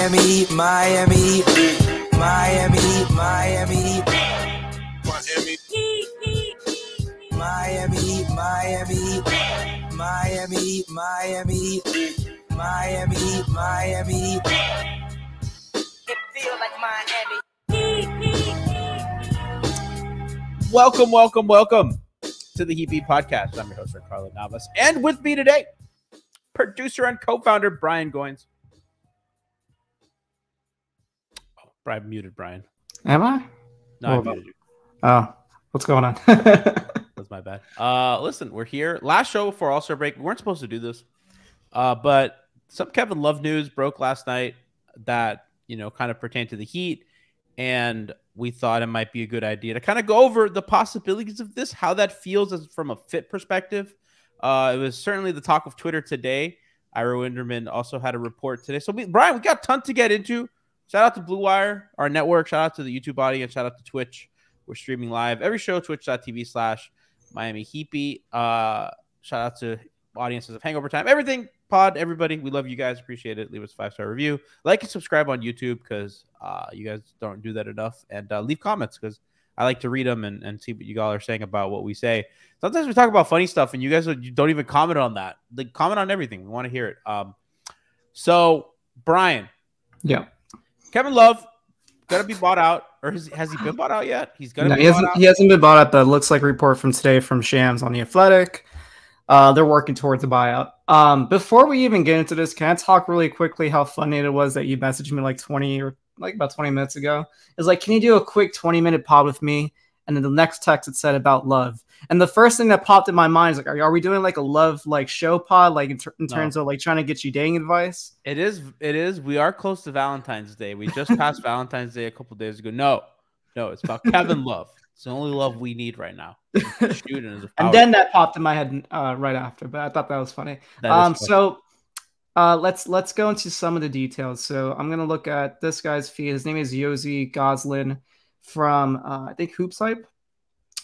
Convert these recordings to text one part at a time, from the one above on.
Miami, Miami, Miami, Miami, Miami, Miami, Miami, Miami, Miami, Miami. It feels like Miami. Welcome to the Heat Beat Podcast. I'm your host, Giancarlo Navas, and with me today, producer and co-founder Brian Goins. Oh, Brian muted Brian. Am I? No, I muted you. Oh, what's going on? That's my bad. Listen, we're here. Last show before All-Star break. We weren't supposed to do this, but some Kevin Love news broke last night that kind of pertained to the Heat, and we thought it might be a good idea to kind of go over the possibilities of this, how that feels from a fit perspective. It was certainly the talk of Twitter today. Ira Winderman also had a report today. So, Brian, we got a ton to get into. Shout out to Blue Wire, our network. Shout out to the YouTube audience. Shout out to Twitch. We're streaming live every show, twitch.tv/Miami Heat Beat. Shout out to audiences of Hangover Time. Everything pod, everybody. We love you guys. Appreciate it. Leave us a 5-star review. Like and subscribe on YouTube because you guys don't do that enough. And leave comments because I like to read them and see what you all are saying about what we say. Sometimes we talk about funny stuff and you guys you don't even comment on that. Like, comment on everything. We want to hear it. So, Brian. Yeah. Kevin Love going to be bought out. Or has he been bought out yet? He's going to be bought out? He hasn't been bought out, but it looks like a report from today from Shams on The Athletic. They're working towards a buyout. Before we even get into this, can I talk really quickly how funny it was that you messaged me about 20 minutes ago? It's like, can you do a quick 20-minute pod with me? And then the next text it said about Love. And the first thing that popped in my mind is like, are we doing like a Love show pod, like in terms of like trying to get you dating advice? It is. We are close to Valentine's Day. We just passed Valentine's Day a couple of days ago. No, it's about Kevin Love. It's the only love we need right now. And then that popped in my head right after, but I thought that was funny. So let's go into some of the details. So I'm gonna look at this guy's feed. His name is Yosi Goslin from I think Hoops Hype.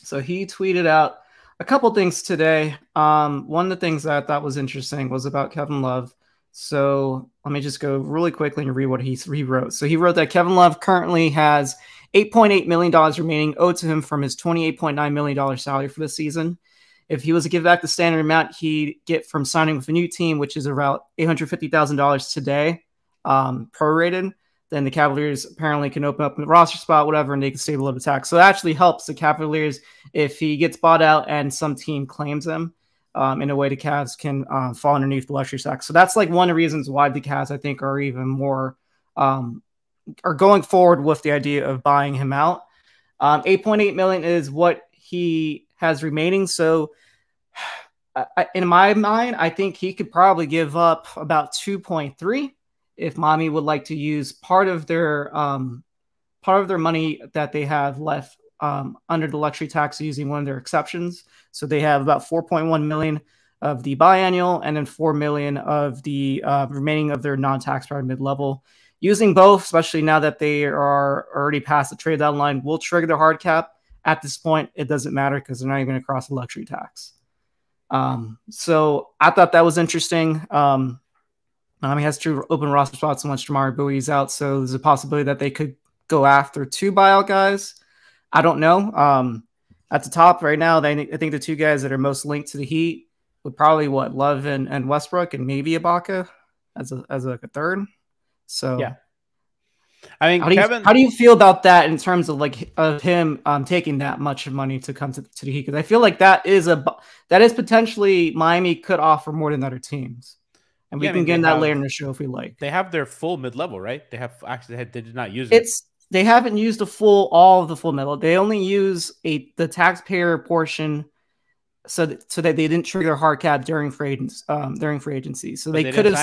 So he tweeted out a couple things today. One of the things that I thought was interesting was about Kevin Love. So let me just go really quickly and read what he wrote. So he wrote that Kevin Love currently has $8.8 million remaining owed to him from his $28.9 million salary for the season. If he was to give back the standard amount he'd get from signing with a new team, which is around $850,000 today, prorated, then the Cavaliers apparently can open up a roster spot, whatever, and they can save a little tax. So it actually helps the Cavaliers if he gets bought out and some team claims him. In a way, the Cavs can fall underneath the luxury tax. So that's like one of the reasons why the Cavs, I think, are even more are going forward with the idea of buying him out. 8.8 million is what he has remaining. So in my mind, I think he could probably give up about 2.3 if Miami would like to use part of their money that they have left under the luxury tax using one of their exceptions. So they have about 4.1 million of the biannual and then 4 million of the remaining of their non-tax-powered mid-level. Using both, especially now that they are already past the trade deadline, will trigger the hard cap. At this point, it doesn't matter because they're not even going to cross the luxury tax. So I thought that was interesting. Miami has 2 open roster spots once Jamari Bowie's out, so there's a possibility that they could go after 2 buyout guys. I don't know. At the top right now, I think the 2 guys that are most linked to the Heat would probably Love and Westbrook, and maybe Ibaka as a third. So yeah, I mean, how do you feel about that in terms of him taking that much money to come to the Heat? Because I feel like that is potentially Miami could offer more than other teams, and we can get into that later in the show if we like. They have their full mid level, right? They did not use it. They haven't used all of the full mid level. They only use the taxpayer portion. So that they didn't trigger hard cap during free agency. So they could have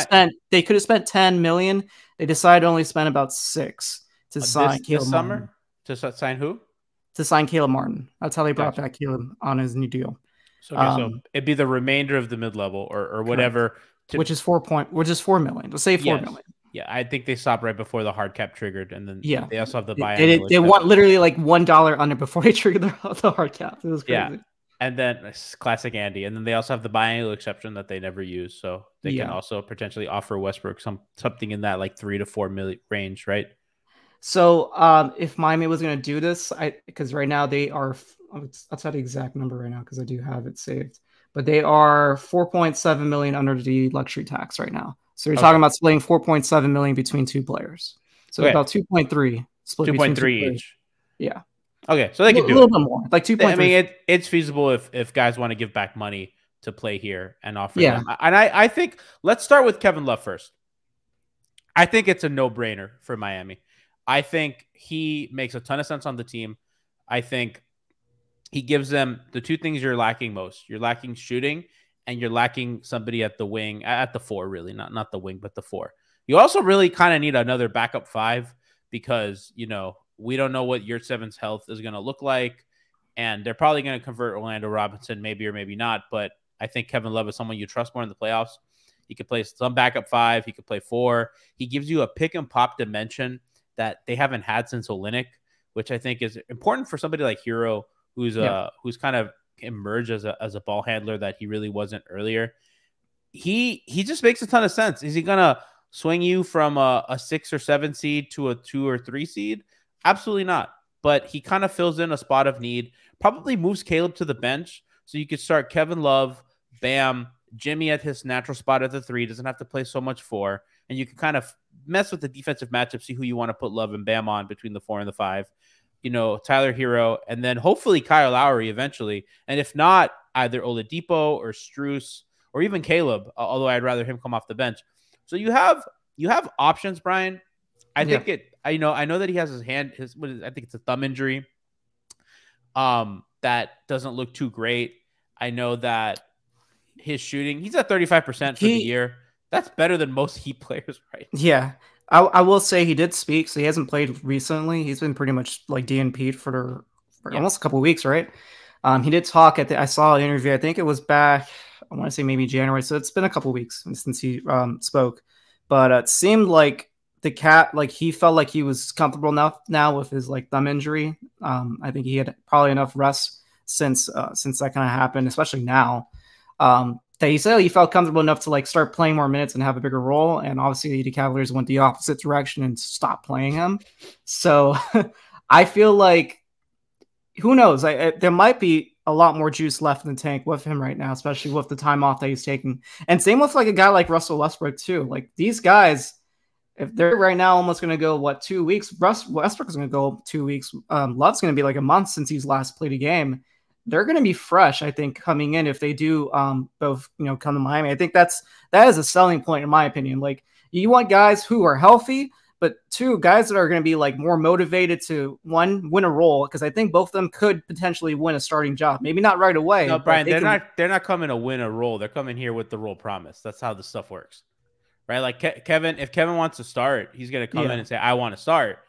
spent 10 million. They decided to only spend about 6 to sign Caleb Martin. To sign who? To sign Caleb Martin. That's how they brought back Caleb on his new deal. So it'd be the remainder of the mid level or whatever, which is 4 million. Let's say 4 million. Yeah, I think they stopped right before the hard cap triggered, and then they also have the buy. They want literally like $1 under before they triggered the hard cap. It was crazy. And then classic Andy. And then they also have the biannual exception that they never use. So they can also potentially offer Westbrook something in that like 3 to 4 million range, right? So if Miami was going to do this, because right now they are, I'll tell the exact number right now because I do have it saved, but they are 4.7 million under the luxury tax right now. So you're talking about splitting 4.7 million between two players. So about 2.3 split 2.3 each. Yeah. Okay, so they can do a little bit more, like 2.3. I mean, it's feasible if guys want to give back money to play here and offer them. And I think let's start with Kevin Love first. I think it's a no-brainer for Miami. I think he makes a ton of sense on the team. I think he gives them the two things you're lacking most. You're lacking shooting, and you're lacking somebody at the wing, at the 4, really, not the wing, but the 4. You also really kind of need another backup 5 because, you know, we don't know what Yurtsev's health is going to look like, and they're probably going to convert Orlando Robinson, maybe or maybe not. But I think Kevin Love is someone you trust more in the playoffs. He could play some backup 5. He could play 4. He gives you a pick and pop dimension that they haven't had since Olynyk, which I think is important for somebody like Hero, who's kind of emerged as a ball handler that he really wasn't earlier. He just makes a ton of sense. Is he gonna swing you from a 6 or 7 seed to a 2 or 3 seed? Absolutely not. But he kind of fills in a spot of need, probably moves Caleb to the bench. So you could start Kevin Love, Bam, Jimmy at his natural spot at the 3, doesn't have to play so much 4. And you can kind of mess with the defensive matchup, see who you want to put Love and Bam on between the 4 and the 5. You know, Tyler Hero, and then hopefully Kyle Lowry eventually. And if not, either Oladipo or Strus or even Caleb, although I'd rather him come off the bench. So you have options, Brian. I think I know that he has I think it's a thumb injury. That doesn't look too great. I know that his shooting, he's at 35% for the year. That's better than most Heat players, right? Yeah. I will say he did speak, so he hasn't played recently. He's been pretty much like DNP'd for almost a couple of weeks, right? He did talk I saw an interview. I think it was back, I want to say maybe January. So it's been a couple of weeks since he spoke. But it seemed like he felt like he was comfortable enough now with his like thumb injury. I think he had probably enough rest since that kind of happened, especially now. That he said he felt comfortable enough to like start playing more minutes and have a bigger role. And obviously the Cavaliers went the opposite direction and stopped playing him. So I feel like, who knows? There might be a lot more juice left in the tank with him right now, especially with the time off that he's taking. And same with like a guy like Russell Westbrook too. Like these guys, if they're right now almost going to go 2 weeks, Westbrook is going to go 2 weeks. Love's going to be like a month since he's last played a game. They're going to be fresh, I think, coming in if they do both, come to Miami. I think that is a selling point in my opinion. Like you want guys who are healthy, but 2 guys that are going to be like more motivated to win a role, because I think both of them could potentially win a starting job. Maybe not right away. No, Brian, they're not coming to win a role. They're coming here with the role promise. That's how this stuff works, right? Like Kevin, if Kevin wants to start, he's going to come in and say, "I want to start."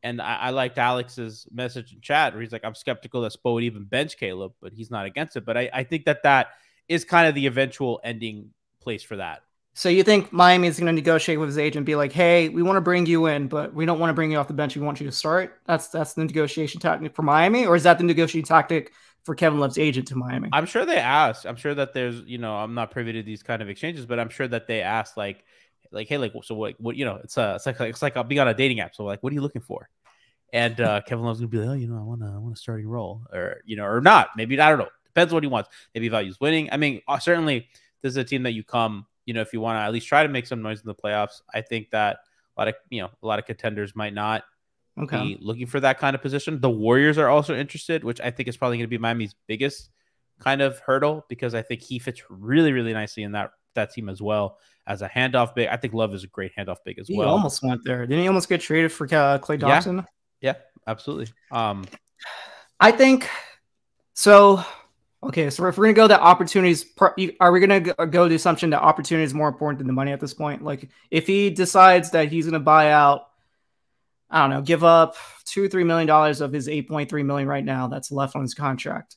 And I liked Alex's message in chat where he's like, I'm skeptical that Spo would even bench Caleb, but he's not against it. But I think that is kind of the eventual ending place for that. So you think Miami is going to negotiate with his agent and be like, hey, we want to bring you in, but we don't want to bring you off the bench. We want you to start. That's the negotiation tactic for Miami, or is that the negotiation tactic for Kevin Love's agent to Miami? I'm sure they asked. I'm sure that there's, I'm not privy to these kind of exchanges, but I'm sure that they asked like, hey, like, so what, it's like being on a dating app. So like, what are you looking for? And Kevin Love's gonna be like, oh, I want a starting role, or or not. Maybe, I don't know. Depends what he wants. Maybe he values winning. I mean, certainly this is a team that you come, if you want to at least try to make some noise in the playoffs. I think that a lot of contenders might not be looking for that kind of position. The Warriors are also interested, which I think is probably going to be Miami's biggest kind of hurdle, because I think he fits really, really nicely in that team as well as a handoff big. I think Love is a great handoff big as well. He almost went there. Didn't he almost get traded for Klay Thompson? Yeah, absolutely. I think so. Okay, so if we're gonna go that opportunities, are we gonna go the assumption that opportunity is more important than the money at this point? Like, if he decides that he's gonna buy out, I don't know, give up $2-3 million of his $8.3 million right now that's left on his contract,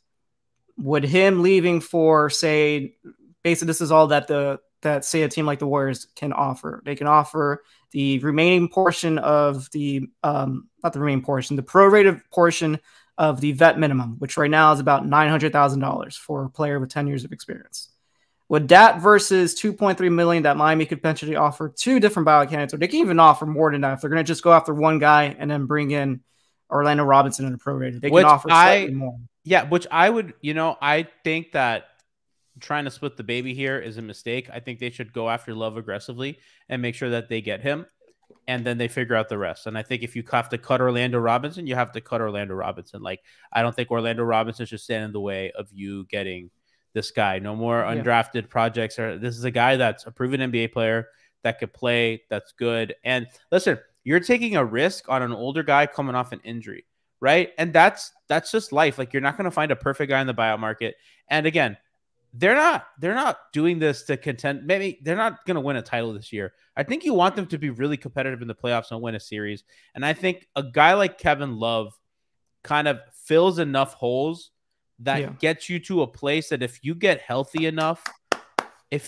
would him leaving for, say, basically this is all that say a team like the Warriors can offer. They can offer the remaining portion of the not the remaining portion, the prorated portion of the vet minimum, which right now is about $900,000 for a player with 10 years of experience. With that versus $2.3 million that Miami could potentially offer two different buyout candidates, or they can even offer more than that if they're going to just go after one guy and then bring in Orlando Robinson in a prorated. They can offer slightly more. Yeah, which I would, I think that trying to split the baby here is a mistake. I think they should go after Love aggressively and make sure that they get him, and then they figure out the rest. And I think if you have to cut Orlando Robinson, you have to cut Orlando Robinson. Like, I don't think Orlando Robinson should stand in the way of you getting this guy. No more undrafted projects. This is a guy that's a proven NBA player that could play, that's good. And listen, you're taking a risk on an older guy coming off an injury, right? And that's just life. Like, you're not going to find a perfect guy in the buyout market. And again, they're not doing this to contend. Maybe they're not going to win a title this year. I think you want them to be really competitive in the playoffs and win a series. And I think a guy like Kevin Love kind of fills enough holes that gets you to a place that if you get healthy enough, and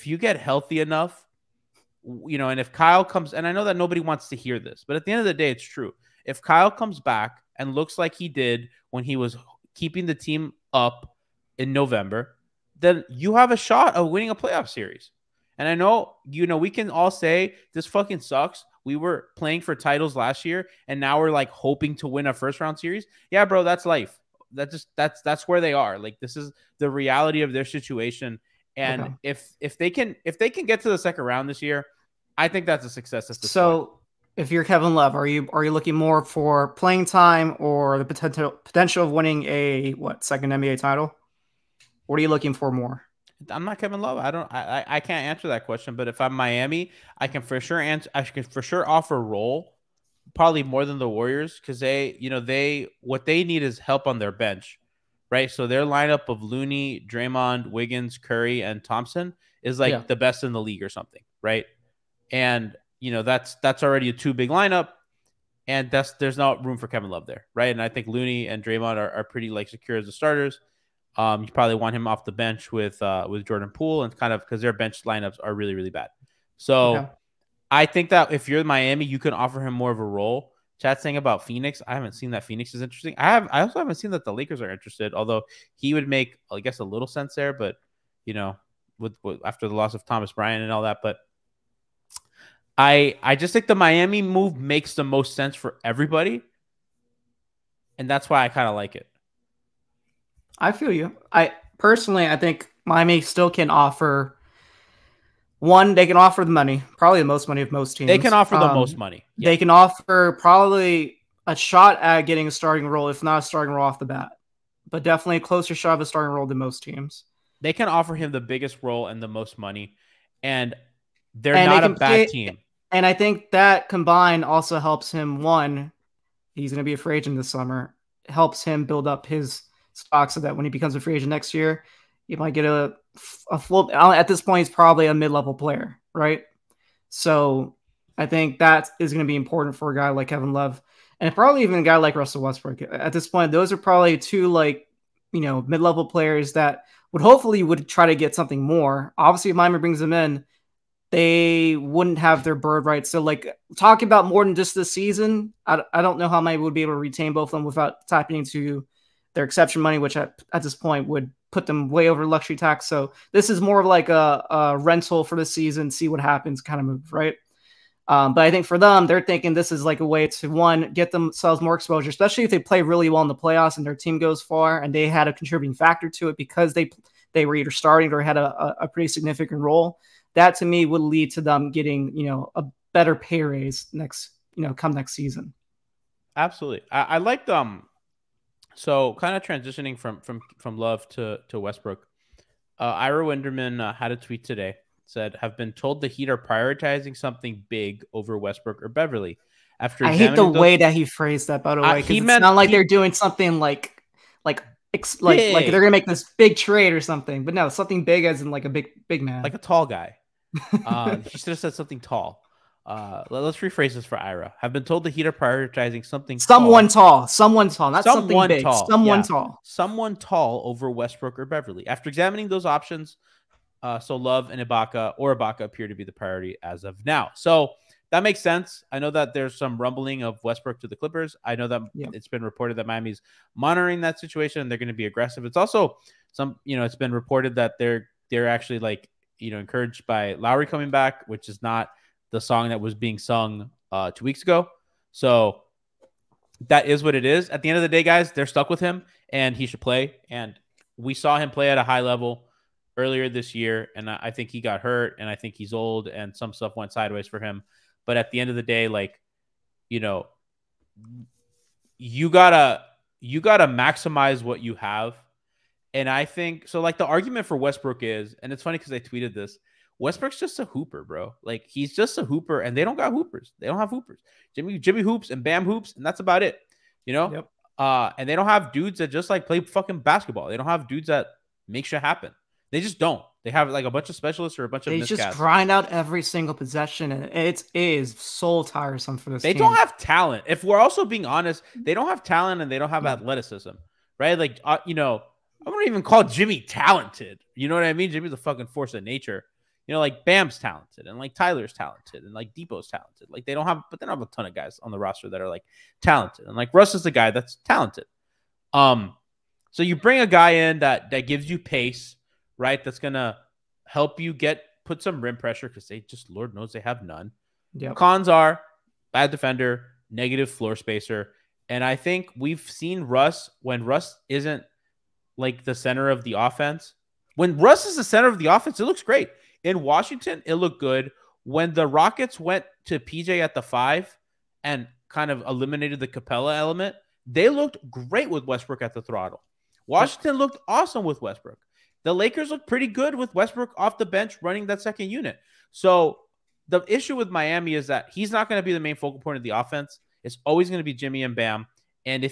if Kyle comes, and I know that nobody wants to hear this, but at the end of the day, it's true. If Kyle comes back and looks like he did when he was keeping the team up in November, then you have a shot of winning a playoff series. And I know, we can all say this fucking sucks. We were playing for titles last year, and now we're like hoping to win a first round series. Yeah, bro, that's life. That's where they are. Like, this is the reality of their situation. And if they can get to the second round this year, I think that's a success at this point. If you're Kevin Love, are you looking more for playing time or the potential of winning a second NBA title? What are you looking for more? I'm not Kevin Love. I can't answer that question. But if I'm Miami, I can for sure offer a role, probably more than the Warriors, because what they need is help on their bench, right? So their lineup of Looney, Draymond, Wiggins, Curry, and Thompson is like the best in the league or something, right? And that's already a too big lineup, and there's not room for Kevin Love there, right? And I think Looney and Draymond are pretty like secure as the starters. You probably want him off the bench with Jordan Poole, and kind of because their bench lineups are really, really bad. So I think that if you're Miami, you can offer him more of a role. Chat's saying about Phoenix. I haven't seen that Phoenix is interesting. I also haven't seen that the Lakers are interested, although he would make, I guess, a little sense there. But with after the loss of Thomas Bryant and all that, but I just think the Miami move makes the most sense for everybody, and that's why I kind of like it. I feel you. I think Miami still can offer one. They can offer the money, probably the most money of most teams. They can offer the most money. Yeah. They can offer probably a shot at getting a starting role, if not a starting role off the bat, but definitely a closer shot of a starting role than most teams. They can offer him the biggest role and the most money, and they're not a bad team. And I think that combined also helps him. One, he's going to be a free agent this summer. Helps him build up his stock so that when he becomes a free agent next year, you might get a full. At this point, he's probably a mid-level player, right? So I think that is going to be important for a guy like Kevin Love, and probably even a guy like Russell Westbrook. At this point, those are probably two mid-level players that would try to get something more. Obviously, if Miami brings them in, they wouldn't have their bird right. So, talking about more than just this season, I don't know how Miami would be able to retain both of them without tapping into their exception money, which at this point would put them way over luxury tax. So this is more of like a rental for the season, see what happens kind of move, right? But I think for them, they're thinking this is like a way to, one, get themselves more exposure, especially if they play really well in the playoffs and their team goes far and they had a contributing factor to it because they were either starting or had a pretty significant role. That to me would lead to them getting, a better pay raise come next season. Absolutely. I like them. So kind of transitioning from Love to Westbrook, Ira Winderman had a tweet today, said, have been told the Heat are prioritizing something big over Westbrook or Beverly. I hate the way that he phrased that, by the way, because it's not like they're doing something like they're gonna make this big trade or something, but no, something big as in like a big man, like a tall guy. He should have said something tall. Let's rephrase this for Ira. Have been told the Heat are prioritizing someone tall, not something big. Someone tall over Westbrook or Beverly. After examining those options, so Love and Ibaka appear to be the priority as of now. So that makes sense. I know that there's some rumbling of Westbrook to the Clippers. I know that it's been reported that Miami's monitoring that situation and they're going to be aggressive. It's also it's been reported that they're actually like, encouraged by Lowry coming back, which is not the song that was being sung 2 weeks ago. So that is what it is. At the end of the day, guys, they're stuck with him and he should play. And we saw him play at a high level earlier this year. And I think he got hurt and I think he's old and some stuff went sideways for him. But at the end of the day, like, you gotta maximize what you have. And I think so, like, the argument for Westbrook is, and it's funny because I tweeted this, Westbrook's just a hooper, bro. Like, he's just a hooper, and they don't got hoopers. They don't have hoopers. Jimmy hoops and Bam hoops, and that's about it. Yep. And they don't have dudes that just like play fucking basketball. They don't have dudes that make shit happen. They just don't. They have like a bunch of specialists or a bunch of miscasts. They just grind out every single possession, and it is so tiresome for this team. They don't have talent. If we're also being honest, they don't have talent and they don't have athleticism, right? Like, I wouldn't even call Jimmy talented. You know what I mean? Jimmy's a fucking force of nature. Like Bam's talented and like Tyler's talented and like Depot's talented. Like they don't have a ton of guys on the roster that are like talented. And like Russ is the guy that's talented. So you bring a guy in that gives you pace, right? That's gonna help you put some rim pressure because they just, Lord knows, they have none. Yep. Cons are bad defender, negative floor spacer, and I think we've seen Russ when Russ isn't like the center of the offense. When Russ is the center of the offense, it looks great. In Washington, it looked good. When the Rockets went to PJ at the 5 and kind of eliminated the Capella element, they looked great with Westbrook at the throttle. Washington looked awesome with Westbrook. The Lakers looked pretty good with Westbrook off the bench running that second unit. So the issue with Miami is that he's not going to be the main focal point of the offense. It's always going to be Jimmy and Bam. And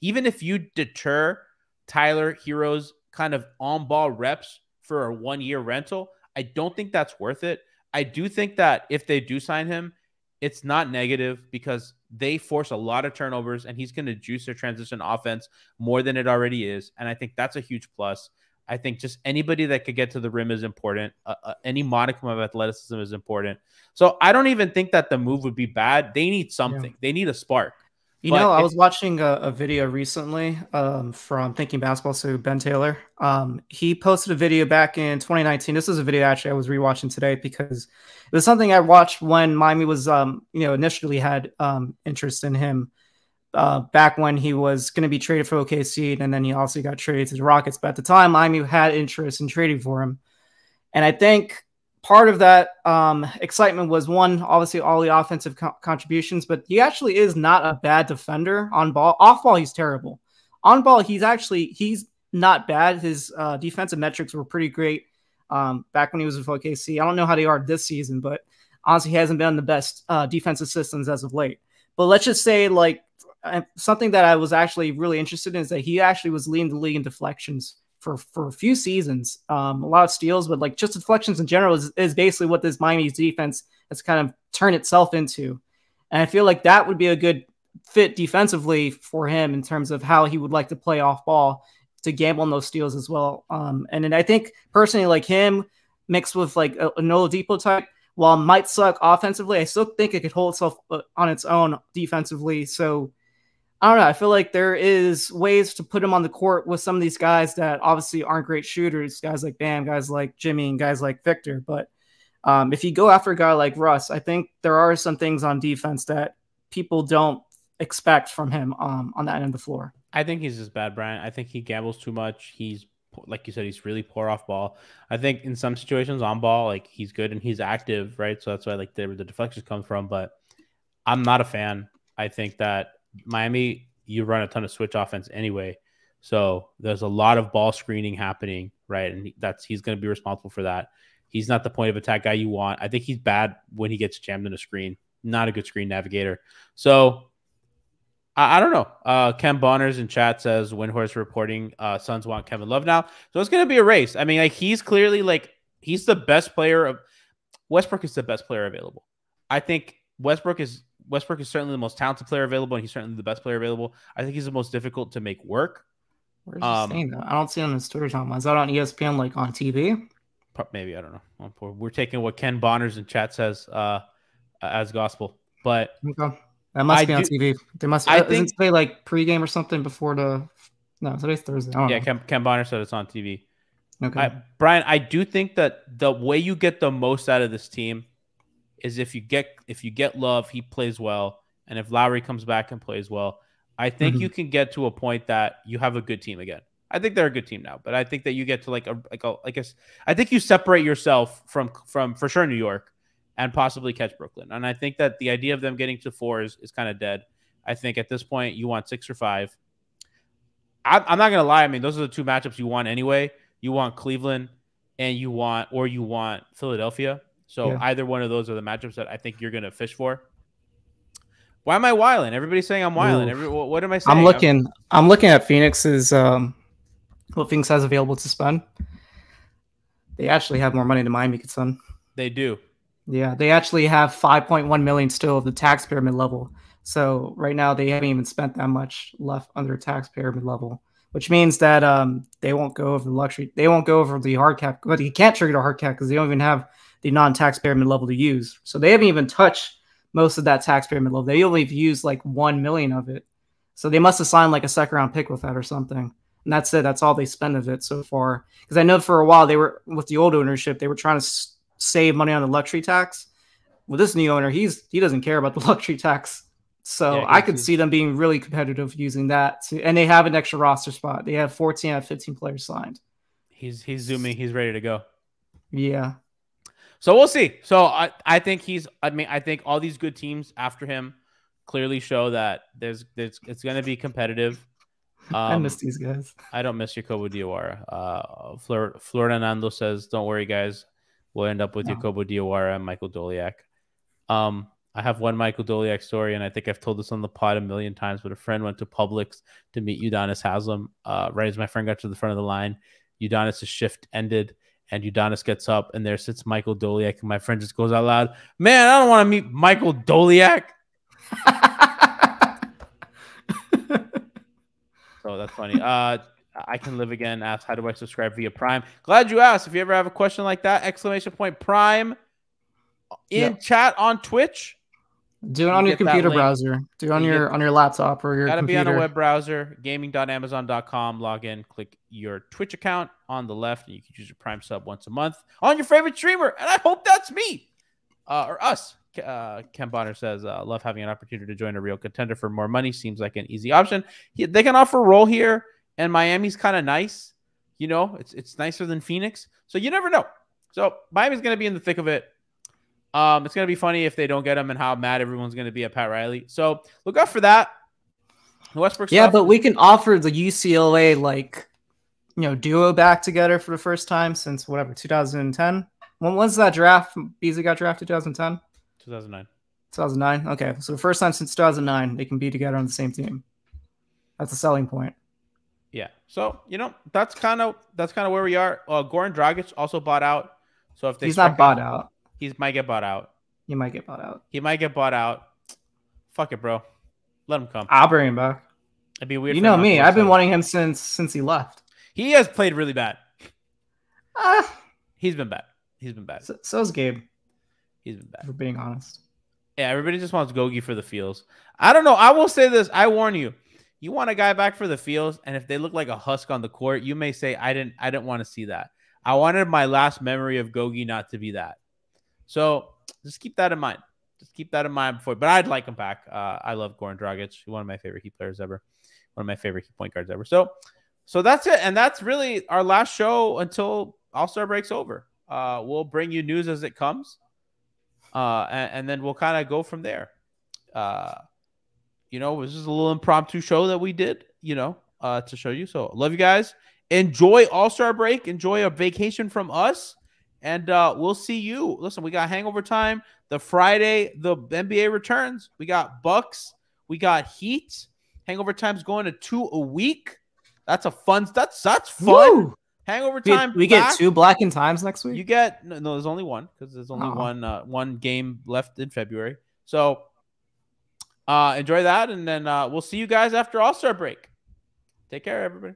even if you deter Tyler Hero's kind of on-ball reps for a 1-year rental, I don't think that's worth it. I do think that if they do sign him, it's not negative because they force a lot of turnovers and he's going to juice their transition offense more than it already is. And I think that's a huge plus. I think just anybody that could get to the rim is important. Any modicum of athleticism is important. So I don't even think that the move would be bad. They need something. They need a spark. I was watching a video recently from Thinking Basketball, so Ben Taylor. He posted a video back in 2019. This is a video actually I was rewatching today because it was something I watched when Miami was, initially had interest in him back when he was going to be traded for OKC, and then he also got traded to the Rockets. But at the time, Miami had interest in trading for him. And I think part of that excitement was, one, obviously all the offensive contributions, but he actually is not a bad defender on ball. Off ball, he's terrible. On ball, he's not bad. His defensive metrics were pretty great back when he was with OKC. I don't know how they are this season, but honestly, he hasn't been on the best defensive systems as of late. But let's just say, like, something that I was actually really interested in is that he actually was leading the league in deflections for a few seasons. A lot of steals, but like just deflections in general is basically what this Miami's defense has kind of turned itself into. And I feel like that would be a good fit defensively for him in terms of how he would like to play off ball to gamble on those steals as well. And then I think personally, like him mixed with like a Oladipo type, while it might suck offensively, I still think it could hold itself on its own defensively. So I don't know. I feel like there is ways to put him on the court with some of these guys that obviously aren't great shooters, guys like Bam, guys like Jimmy, and guys like Victor. But if you go after a guy like Russ, I think there are some things on defense that people don't expect from him on that end of the floor. I think he's just bad, Brian. I think he gambles too much. He's, like you said, he's really poor off ball. I think in some situations on ball, like he's good and he's active, right? So that's why like the deflections come from. But I'm not a fan. I think that Miami, you run a ton of switch offense anyway. So there's a lot of ball screening happening, right? And he's going to be responsible for that. He's not the point of attack guy you want. I think he's bad when he gets jammed in a screen. Not a good screen navigator. So I don't know. Ken Bonners in chat says Windhorse reporting Suns want Kevin Love now. So it's going to be a race. I mean, like he's clearly like he's the best player of Westbrook is the best player available. I think Westbrook is certainly the most talented player available, and he's certainly the best player available. I think he's the most difficult to make work. Where's he saying that? I don't see it on his Twitter timeline. Is that on ESPN, like on TV? Maybe, I don't know. We're taking what Ken Bonners in chat says. as gospel. But okay. That must be on TV. They must. Isn't today like pregame or something before the? No, today's Thursday. I don't know. Ken Bonner said it's on TV. Okay, Brian, I do think that the way you get the most out of this team is if you get Love, he plays well, and if Lowry comes back and plays well, I think you can get to a point that you have a good team again. I think they're a good team now, but I think that you get to I think you separate yourself from for sure New York and possibly catch Brooklyn. And I think that the idea of them getting to 4 is kind of dead. I think at this point you want 6 or 5. I'm not gonna lie. I mean, those are the 2 matchups you want anyway. You want Cleveland and you want Philadelphia. So either one of those are the matchups that I think you're gonna fish for. Why am I wilding? Everybody's saying I'm wilding. What am I saying? I'm looking at Phoenix's what Phoenix has available to spend. They actually have more money than Miami could spend. They do. Yeah, they actually have 5.1 million still of the tax pyramid level. So right now they haven't even spent that much left under tax pyramid level, which means that they won't go over the luxury. They won't go over the hard cap, but you can't trigger the hard cap because they don't even have the non-tax pyramid level to use. So they haven't even touched most of that tax pyramid level. They only have used like 1 million of it. So they must have signed like a 2nd-round pick with that or something. And that's it. That's all they spend of it so far. Because I know for a while they were with the old ownership, they were trying to save money on the luxury tax. With this new owner, he doesn't care about the luxury tax. So I could see them being really competitive using that too. And they have an extra roster spot. They have 14 out of 15 players signed. He's zooming. He's ready to go. Yeah. So we'll see. So I think I think all these good teams after him clearly show that it's going to be competitive. I miss these guys. I don't miss Jacobo Diawara. Florida Nando says, "Don't worry, guys. We'll end up with Jacobo Diawara and Michael Doliak." I have one Michael Doliak story, and I think I've told this on the pod a million times, but a friend went to Publix to meet Udonis Haslem. Right as my friend got to the front of the line, Udonis' shift ended, and Udonis gets up, and there sits Michael Doliak, and my friend just goes out loud, "Man, I don't want to meet Michael Doliak." So that's funny. I Can Live Again asks, how do I subscribe via Prime? Glad you asked. If you ever have a question like that, ! Prime in chat on Twitch. Do it on your computer browser. Do it on your laptop or your computer. Gotta be on a web browser. Gaming.amazon.com. Log in. Click your Twitch account on the left, and you can use your Prime sub once a month on your favorite streamer. And I hope that's me or us. Ken Bonner says, love having an opportunity to join a real contender for more money. Seems like an easy option. They can offer a role here, and Miami's kind of nice. You know, it's nicer than Phoenix. So you never know. So Miami's going to be in the thick of it. It's going to be funny if they don't get him and how mad everyone's going to be at Pat Riley. So look out for that. Westbrook stuff. But we can offer the UCLA, duo back together for the first time since 2010. When was that draft? Beasley got drafted 2010? 2009. 2009. Okay. So the first time since 2009, they can be together on the same team. That's a selling point. Yeah. So, that's kind of where we are. Goran Dragic also bought out. So if he's not bought out. He might get bought out. He might get bought out. He might get bought out. Fuck it, bro. Let him come. I'll bring him back. It'd be weird. You know me. I've been wanting him since he left. He has played really bad. He's been bad. So's Gabe. He's been bad. For being honest. Yeah, everybody just wants Gogi for the feels. I don't know. I will say this. I warn you. You want a guy back for the feels, and if they look like a husk on the court, you may say, I didn't want to see that. I wanted my last memory of Gogi not to be that. So just keep that in mind. But I'd like him back. I love Goran Dragic. He's one of my favorite Heat players ever. One of my favorite Heat point guards ever. So that's it. And that's really our last show until All-Star break's over. We'll bring you news as it comes. And then we'll kind of go from there. It was just a little impromptu show that we did, to show you. So love you guys. Enjoy All-Star break. Enjoy a vacation from us. And we'll see you. Listen, we got hangover time. The Friday, the NBA returns. We got Bucks. We got Heat. Hangover time's going to 2 a week. That's fun. That's fun. Woo! Hangover time. We get 2 blackened times next week. You get no. There's only one because there's only one game left in February. So enjoy that, and then we'll see you guys after All-Star break. Take care, everybody.